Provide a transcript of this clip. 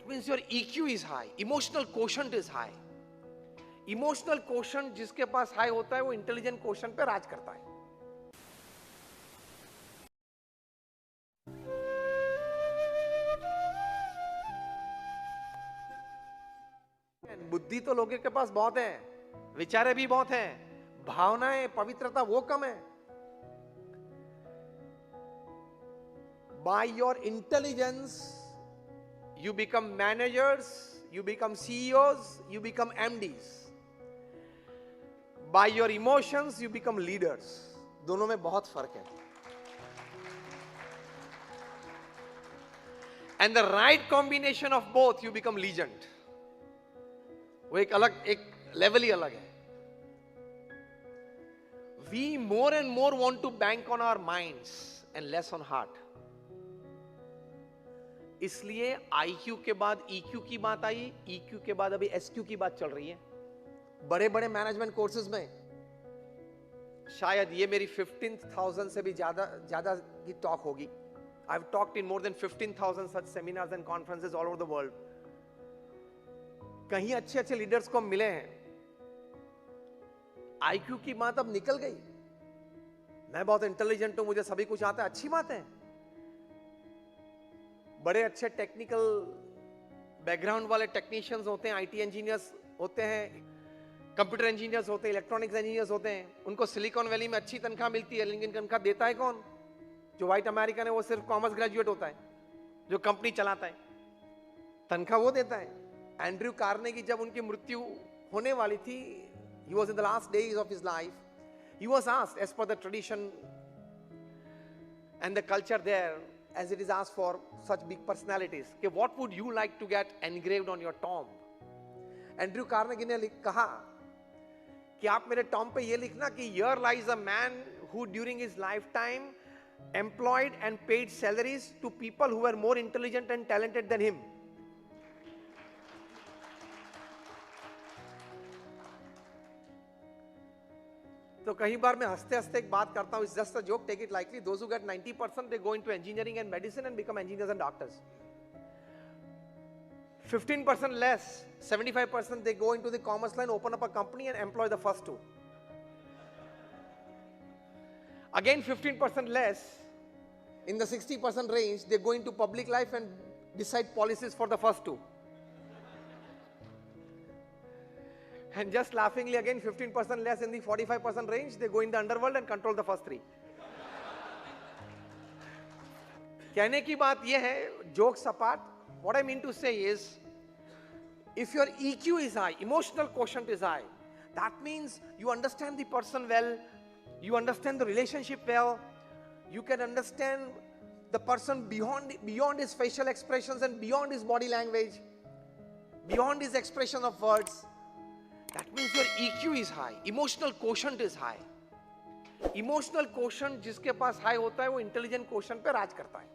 means your EQ is high, emotional quotient is high. Emotional quotient जिसके पास high होता है वो इंटेलिजेंट क्वोशंट पे राज करता है. बुद्धि तो लोगों के पास बहुत है, विचारे भी बहुत हैं, भावनाएं, पवित्रता वो कम है. By your intelligence, you become managers, you become CEOs, you become MDs. By your emotions, you become leaders. दोनों में बहुत फर्क है. And the right combination of both, you become legend. वो एक अलग, एक लेवल ही अलग है. We more and more want to bank on our minds and less on heart. इसलिए IQ के बाद EQ की बात आई, EQ के बाद अभी SQ की बात चल रही है. बड़े बड़े मैनेजमेंट कोर्सेज में शायद ये मेरी 15,000 से भी ज्यादा की टॉक होगी. I've talked in more than 15,000 such seminars and conferences all over the world. कहीं अच्छे लीडर्स को मिले हैं. IQ की बात अब निकल गई. मैं बहुत इंटेलिजेंट हूं, मुझे सभी कुछ आता है, अच्छी बात है. बड़े अच्छे टेक्निकल बैकग्राउंड वाले टेक्नीशियंस होते हैं, IT इंजीनियर्स होते हैं, कंप्यूटर इंजीनियर्स होते हैं, इलेक्ट्रॉनिक्स इंजीनियर्स होते हैं. उनको सिलिकॉन वैली में अच्छी तनख्वाह मिलती है, लेकिन तनख्वाह देता है कौन? जो व्हाइट अमेरिकन है वो सिर्फ कॉमर्स ग्रेजुएट होता है, जो कंपनी चलाता है, तनख्वाह वो देता है. एंड्रयू कार्नेगी जब उनकी मृत्यु होने वाली थी, he was in the last days of his life, he was asked as per the tradition and the culture there, as it is asked for such big personalities, कि what would you like to get engraved on your tomb? Andrew Carnegie ने कहा कि आप मेरे Tom पे ये लिखना कि here lies a man who during his lifetime employed and paid salaries to people who were more intelligent and talented than him. तो कई बार मैं हंसते हंसते एक बात करता हूं, it's just a joke, take it lightly. Those who get 90% they go into engineering and medicine and become engineers and doctors. 15% less, 75% they go into the commerce line, open up a company and employ the first two. Again 15% less, in the 60% range, they go into public life and decide policies for the first two. And just laughingly, again 15% less in the 45% range, they go in the underworld and control the first three. कहने की बात यह है, jokes apart, what I mean to say is, if your EQ is high, emotional quotient is high, that means you understand the person well, you understand the relationship well, you can understand the person beyond his facial expressions and beyond his body language, beyond his expression of words. That means your EQ is high, emotional quotient is high. Emotional quotient जिसके पास high होता है वो intelligent quotient पे राज करता है.